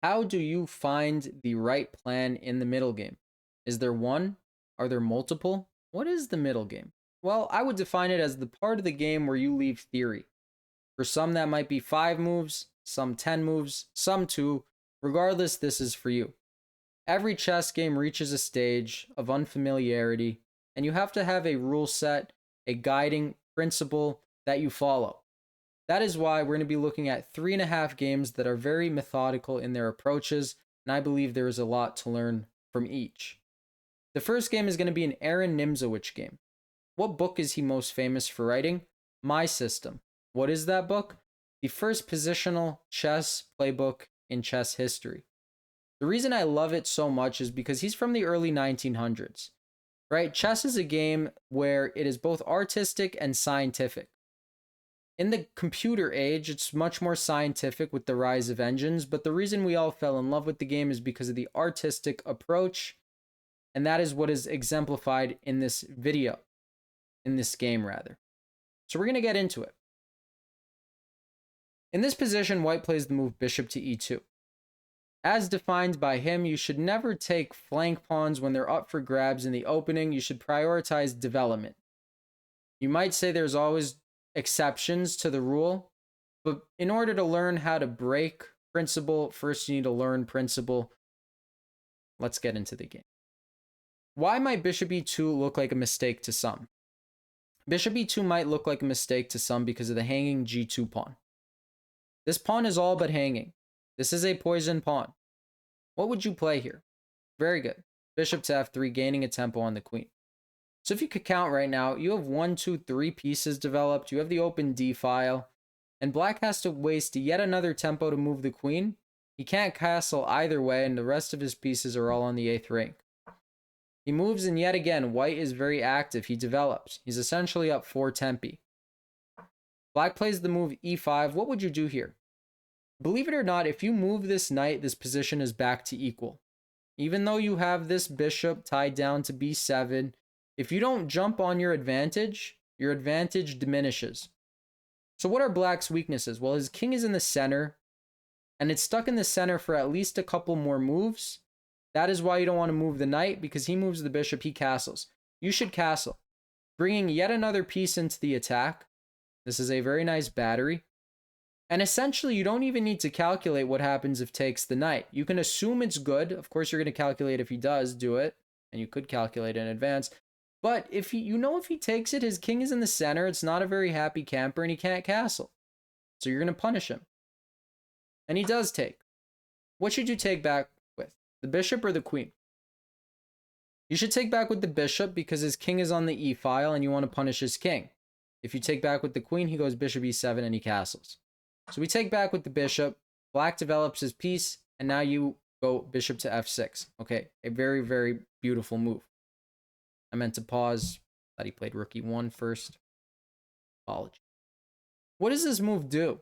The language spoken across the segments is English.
How do you find the right plan in the middle game? Is there one? Are there multiple? What is the middle game? Well, I would define it as the part of the game where you leave theory. For some, that might be 5 moves, some 10 moves, some 2. Regardless, this is for you. Every chess game reaches a stage of unfamiliarity, and you have to have a rule set, a guiding principle that you follow. That is why we're going to be looking at 3.5 games that are very methodical in their approaches, and I believe there is a lot to learn from each. The first game is going to be an Aaron Nimzowitsch game. What book is he most famous for writing? My System. What is that book? The first positional chess playbook in chess history. The reason I love it so much is because he's from the early 1900s, right? Chess is a game where it is both artistic and scientific. In the computer age, it's much more scientific with the rise of engines, but the reason we all fell in love with the game is because of the artistic approach, and that is what is exemplified in this video, in this game rather. So we're going to get into it. In this position, white plays the move bishop to e2. As defined by him, you should never take flank pawns when they're up for grabs in the opening. You should prioritize development. You might say there's always exceptions to the rule, but in order to learn how to break principle, first you need to learn principle. Let's get into the game. Why might bishop e2 look like a mistake to some? Bishop e2 might look like a mistake to some because of the hanging g2 pawn. This pawn is all but hanging. This is a poison pawn. What would you play here? Very good. Bishop to f3, gaining a tempo on the queen. So if you could count right now, you have 1, 2, 3 pieces developed. You have the open d file. And black has to waste yet another tempo to move the queen. He can't castle either way, and the rest of his pieces are all on the 8th rank. He moves, and yet again, white is very active. He develops. He's essentially up 4 tempi. Black plays the move e5. What would you do here? Believe it or not, if you move this knight, this position is back to equal. Even though you have this bishop tied down to b7, if you don't jump on your advantage diminishes. So what are black's weaknesses? Well, his king is in the center, and it's stuck in the center for at least a couple more moves. That is why you don't want to move the knight, because he moves the bishop, he castles. You should castle, bringing yet another piece into the attack. This is a very nice battery. And essentially, you don't even need to calculate what happens if takes the knight. You can assume it's good. Of course, you're going to calculate if he does do it, and you could calculate in advance. But if if he takes it, his king is in the center. It's not a very happy camper, and he can't castle. So you're going to punish him. And he does take. What should you take back with? The bishop or the queen? You should take back with the bishop because his king is on the e file, and you want to punish his king. If you take back with the queen, he goes bishop e7, and he castles. So we take back with the bishop. Black develops his piece, and now you go bishop to f6. Okay, a very, very beautiful move. I meant to pause. Thought he played rook e1 first. Apology. What does this move do?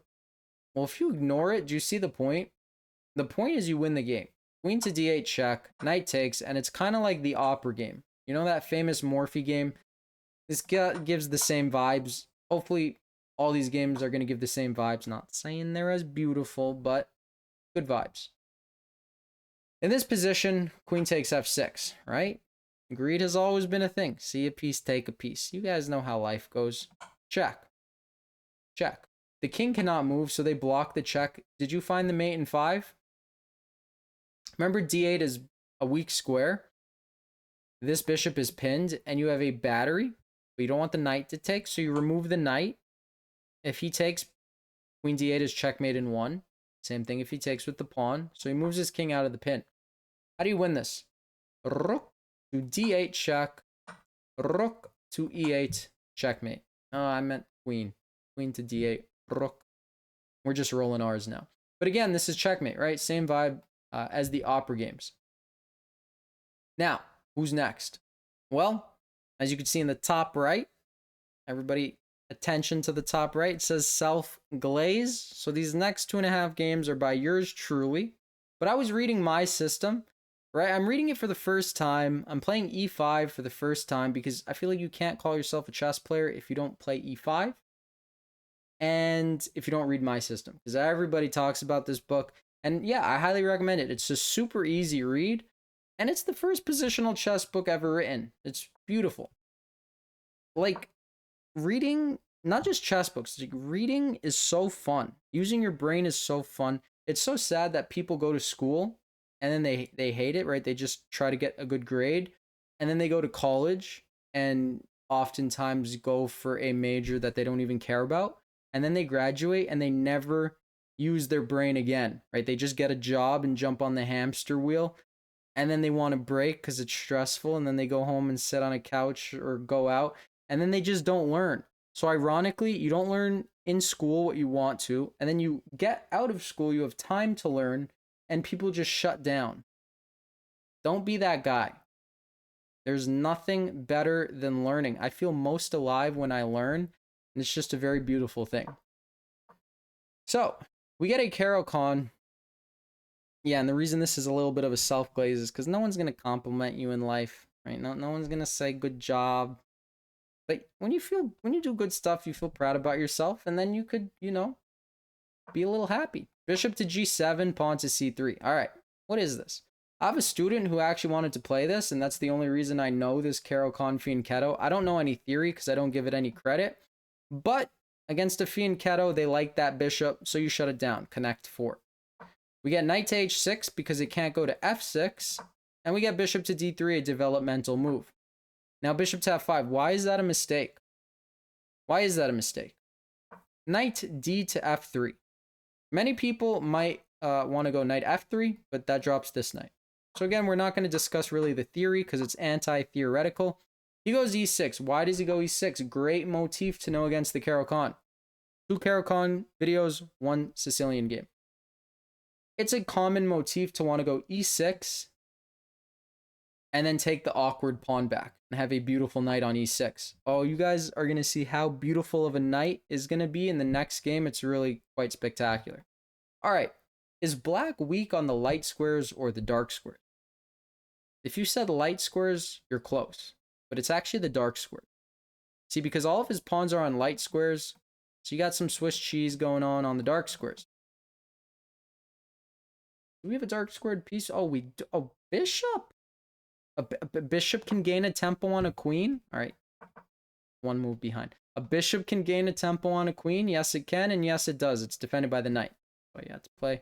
Well, if you ignore it, do you see the point? The point is you win the game. Queen to d8 check, knight takes, and it's kind of like the opera game. You know that famous Morphy game? This gives the same vibes. Hopefully, all these games are going to give the same vibes. Not saying they're as beautiful, but good vibes. In this position, queen takes f6, right? Greed has always been a thing. See a piece, take a piece. You guys know how life goes. Check. Check. The king cannot move, so they block the check. Did you find the mate in 5? Remember, d8 is a weak square. This bishop is pinned, and you have a battery, but you don't want the knight to take, so you remove the knight. If he takes, queen d8 is checkmate in 1. Same thing if he takes with the pawn. So he moves his king out of the pin. How do you win this? Rook to d8 check. Rook to e8 checkmate. Oh, I meant queen. Queen to d8. Rook. We're just rolling ours now. But again, this is checkmate, right? Same vibe as the opera games. Now, who's next? Well, as you can see in the top right, everybody attention to the top right, it says self-glaze. So these next 2.5 games are by yours truly. But I was reading My System, right? I'm reading it for the first time. I'm playing e5 for the first time because I feel like you can't call yourself a chess player if you don't play e5. And if you don't read My System. Because everybody talks about this book. And yeah, I highly recommend it. It's a super easy read, and it's the first positional chess book ever written. It's beautiful. Like, reading, not just chess books, like reading is so fun. Using your brain is so fun. It's so sad that people go to school and then they hate it, right? They just try to get a good grade, and then they go to college and oftentimes go for a major that they don't even care about, and then they graduate and they never use their brain again, right? They just get a job and jump on the hamster wheel, and then they want to break because it's stressful, and then they go home and sit on a couch or go out, and then they just don't learn. So ironically, you don't learn in school what you want to, and then you get out of school, you have time to learn, and people just shut down. Don't be that guy. There's nothing better than learning. I feel most alive when I learn, and it's just a very beautiful thing. So we get a Caro-Kann. Yeah, and the reason this is a little bit of a self-glaze is because no one's going to compliment you in life, right? No one's going to say good job. But when you do good stuff, you feel proud about yourself, and then you could, be a little happy. Bishop to g7, pawn to c3. All right, what is this? I have a student who actually wanted to play this, and that's the only reason I know this Caro-Kann fianchetto. I don't know any theory because I don't give it any credit, but against a fianchetto, they like that bishop, so you shut it down. Connect 4. We get knight to h6 because it can't go to f6, and we get bishop to d3, a developmental move. Now bishop to f5. Why is that a mistake? Why is that a mistake? Knight d to f3. Many people might want to go knight f3, but that drops this knight. So again, we're not going to discuss really the theory because it's anti-theoretical. He goes e6. Why does he go e6? Great motif to know against the Caro-Kann. 2 Caro-Kann videos, 1 Sicilian game. It's a common motif to want to go e6 and then take the awkward pawn back and have a beautiful knight on e6. Oh, you guys are going to see how beautiful of a knight is going to be in the next game. It's really quite spectacular. All right. Is black weak on the light squares or the dark squares? If you said light squares, you're close, but it's actually the dark squares. See, because all of his pawns are on light squares, so you got some Swiss cheese going on the dark squares. Do we have a dark squared piece? Oh, we do. Oh, bishop. A bishop can gain a tempo on a queen. All right, one move behind. A bishop can gain a tempo on a queen. Yes, it can, and yes, it does. It's defended by the knight. But you have to play.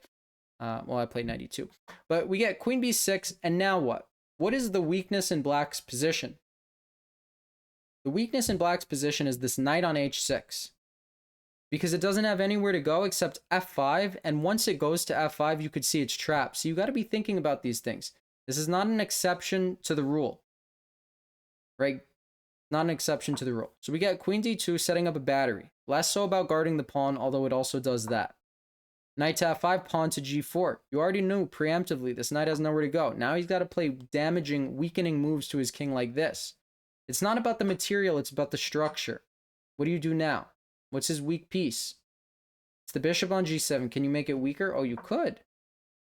Well, I played knight e2. But we get queen b6, and now what? What is the weakness in black's position? The weakness in black's position is this knight on h6. Because it doesn't have anywhere to go except f5, and once it goes to f5, you could see it's trapped. So you got to be thinking about these things. This is not an exception to the rule, right? Not an exception to the rule. So we get queen d2, setting up a battery. Less so about guarding the pawn, although it also does that. Knight to f5, pawn to g4. You already knew preemptively this knight has nowhere to go. Now he's got to play damaging, weakening moves to his king like this. It's not about the material, it's about the structure. What do you do now? What's his weak piece? It's the bishop on g7. Can you make it weaker? Oh, you could.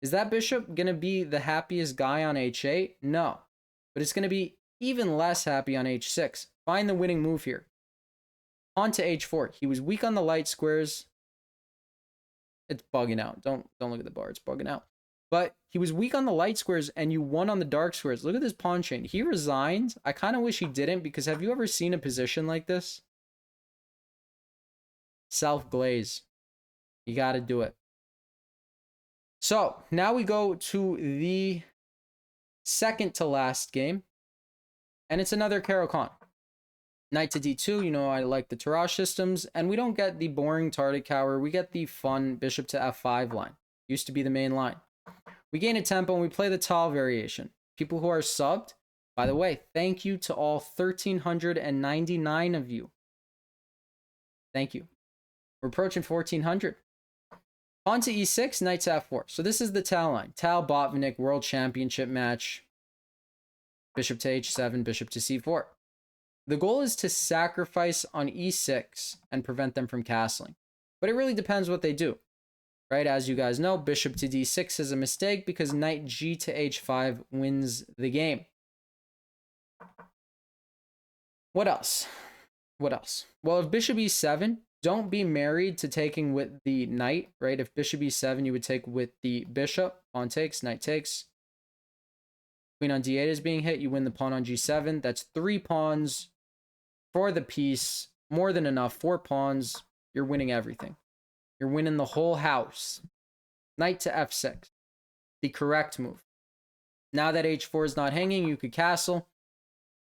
Is that bishop going to be the happiest guy on h8? No. But it's going to be even less happy on h6. Find the winning move here. Pawn to h4. He was weak on the light squares. It's bugging out. Don't look at the bar. It's bugging out. But he was weak on the light squares, and you won on the dark squares. Look at this pawn chain. He resigned. I kind of wish he didn't, because have you ever seen a position like this? Self-glaze. You got to do it. So now we go to the second to last game, and it's another Caro-Kann. Knight to d2, you know I like the Tarrasch systems, and we don't get the boring Tartakower, we get the fun bishop to f5 line. Used to be the main line. We gain a tempo and we play the Tal variation. People who are subbed, by the way, thank you to all 1,399 of you. Thank you. We're approaching 1,400. Pawn to e6, knight to f4. So this is the Tal line. Tal Botvinnik World Championship match. Bishop to h7, bishop to c4. The goal is to sacrifice on e6 and prevent them from castling. But it really depends what they do. Right, as you guys know, bishop to d6 is a mistake because knight g to h5 wins the game. What else? What else? Well, if bishop e7, Don't be married to taking with the knight, right? If bishop e7, you would take with the bishop. Pawn takes, knight takes. Queen on d8 is being hit. You win the pawn on g7. That's 3 pawns for the piece. More than enough. 4 pawns. You're winning everything. You're winning the whole house. Knight to f6. The correct move. Now that h4 is not hanging, you could castle.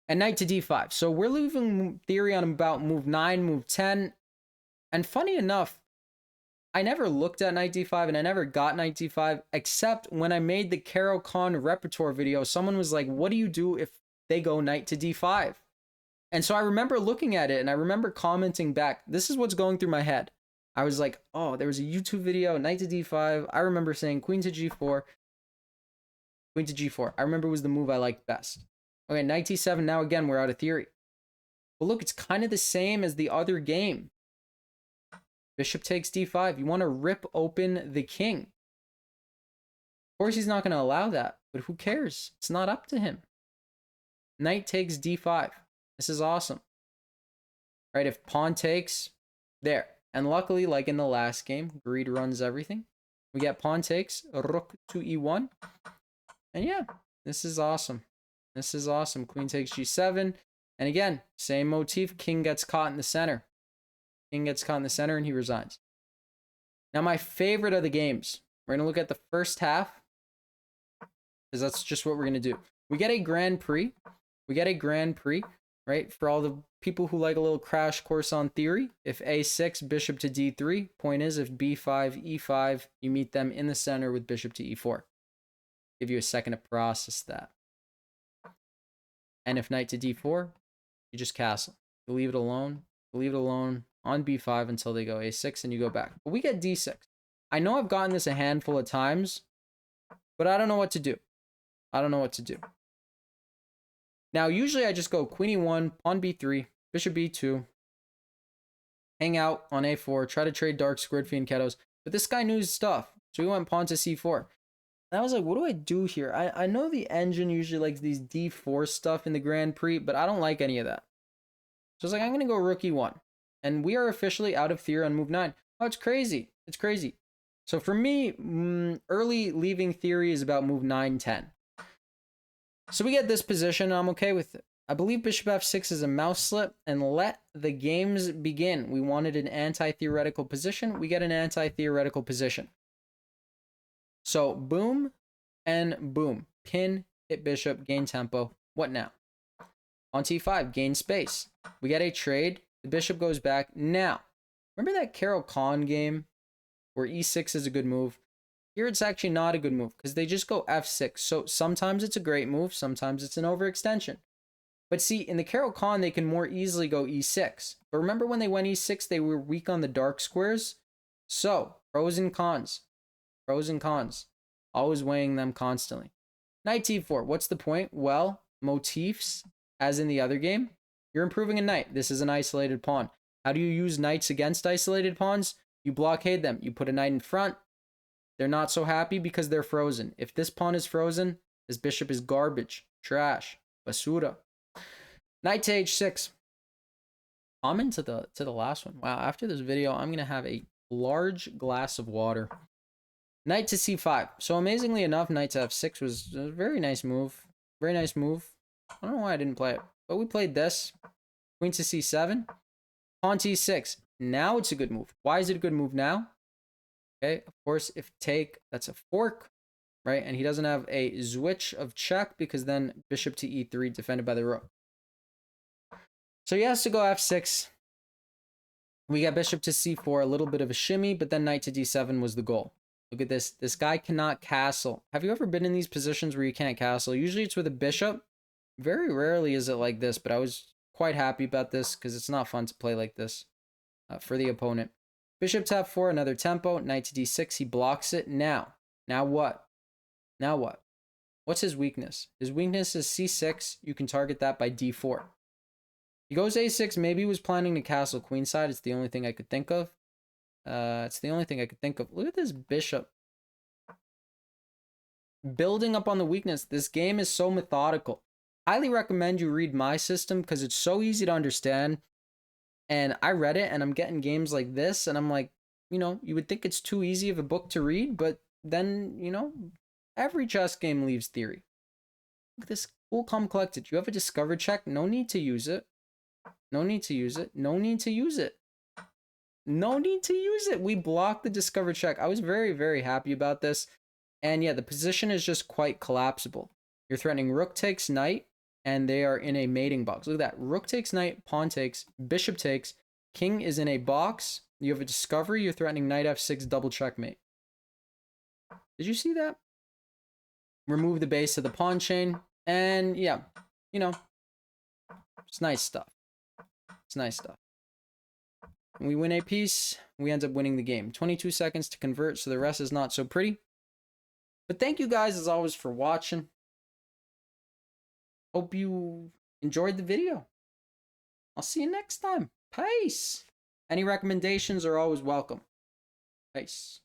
And knight to d5. So we're leaving theory on about move 9, move 10. And funny enough, I never looked at knight d5 and I never got knight d5, except when I made the Caro-Kann repertoire video, someone was like, what do you do if they go knight to d5? And so I remember looking at it and I remember commenting back. This is what's going through my head. I was like, oh, there was a YouTube video, knight to d5. I remember saying queen to g4, queen to g4. I remember it was the move I liked best. Okay, knight d7. Now again, we're out of theory. But look, it's kind of the same as the other game. Bishop takes d5. You want to rip open the king. Of course, he's not going to allow that, but who cares? It's not up to him. Knight takes d5. This is awesome. Right, if pawn takes, there. And luckily, like in the last game, greed runs everything. We get pawn takes, rook to e1. And yeah, this is awesome. This is awesome. Queen takes g7. And again, same motif. King gets caught in the center. King gets caught in the center and he resigns. Now, my favorite of the games. We're going to look at the first half, because that's just what we're going to do. We get a Grand Prix. We get a Grand Prix, right? For all the people who like a little crash course on theory. If a6, bishop to d3. Point is, if b5, e5, you meet them in the center with bishop to e4. Give you a second to process that. And if knight to d4, you just castle. You leave it alone. You leave it alone on b5 until they go a6 and you go back. But we get d6. I know I've gotten this a handful of times, but I don't know what to do. I don't know what to do. Now, usually I just go queen e1, pawn b3, bishop b2, hang out on a4, try to trade dark squared fianchettos. But this guy knew his stuff, so he went pawn to c4. And I was like, what do I do here? I know the engine usually likes these d4 stuff in the Grand Prix, but I don't like any of that. So I was like, I'm going to go rook e1. And we are officially out of theory on move 9. Oh, it's crazy. It's crazy. So for me, early leaving theory is about move 9, 10. So we get this position, and I'm okay with it. I believe bishop f6 is a mouselip, and let the games begin. We wanted an anti-theoretical position. We get an anti-theoretical position. So boom and boom. Pin, hit bishop, gain tempo. What now? On t5, gain space. We get a trade. The bishop goes back. Now, remember that Caro-Kann game where e6 is a good move? Here it's actually not a good move because they just go f6. So sometimes it's a great move. Sometimes it's an overextension. But see, in the Caro-Kann, they can more easily go e6. But remember when they went e6, they were weak on the dark squares? So, pros and cons. Pros and cons. Always weighing them constantly. Knight t4. What's the point? Well, motifs, as in the other game. You're improving a knight. This is an isolated pawn. How do you use knights against isolated pawns? You blockade them. You put a knight in front. They're not so happy because they're frozen. If this pawn is frozen, this bishop is garbage. Trash. Basura. Knight to h6. Comment to the last one. Wow, after this video, I'm going to have a large glass of water. Knight to c5. So amazingly enough, knight to f6 was a very nice move. Very nice move. I don't know why I didn't play it. But we played this. Queen to c7. Pawn to e6. Now it's a good move. Why is it a good move now? Okay, of course, if take, that's a fork, right? And he doesn't have a switch of check because then bishop to e3 defended by the rook. So he has to go f6. We got bishop to c4, a little bit of a shimmy, but then knight to d7 was the goal. Look at this. This guy cannot castle. Have you ever been in these positions where you can't castle? Usually it's with a bishop. Very rarely is it like this, but I was quite happy about this because it's not fun to play like this for the opponent. Bishop to f4, another tempo. Knight to d6, he blocks it. Now what? Now what? What's his weakness? His weakness is c6. You can target that by d4. He goes a6. Maybe he was planning to castle queenside. It's the only thing I could think of. It's the only thing I could think of. Look at this bishop. Building up on the weakness. This game is so methodical. Highly recommend you read my system because it's so easy to understand. And I read it and I'm getting games like this and I'm like, you know, you would think it's too easy of a book to read, but then, you know, every chess game leaves theory. Look at this. Cool, calm, collected. You have a discover check. No need to use it. No need to use it. No need to use it. No need to use it. We blocked the discover check. I was very, very happy about this. And yeah, the position is just quite collapsible. You're threatening rook takes knight, and they are in a mating box. Look at that. Rook takes knight, pawn takes, bishop takes, king is in a box. You have a discovery. You're threatening knight f6 double checkmate. Did you see that? Remove the base of the pawn chain. And yeah, you know, it's nice stuff. It's nice stuff. When we win a piece, we end up winning the game. 22 seconds to convert, so the rest is not so pretty. But thank you guys, as always, for watching. Hope you enjoyed the video. I'll see you next time. Peace. Any recommendations are always welcome. Peace.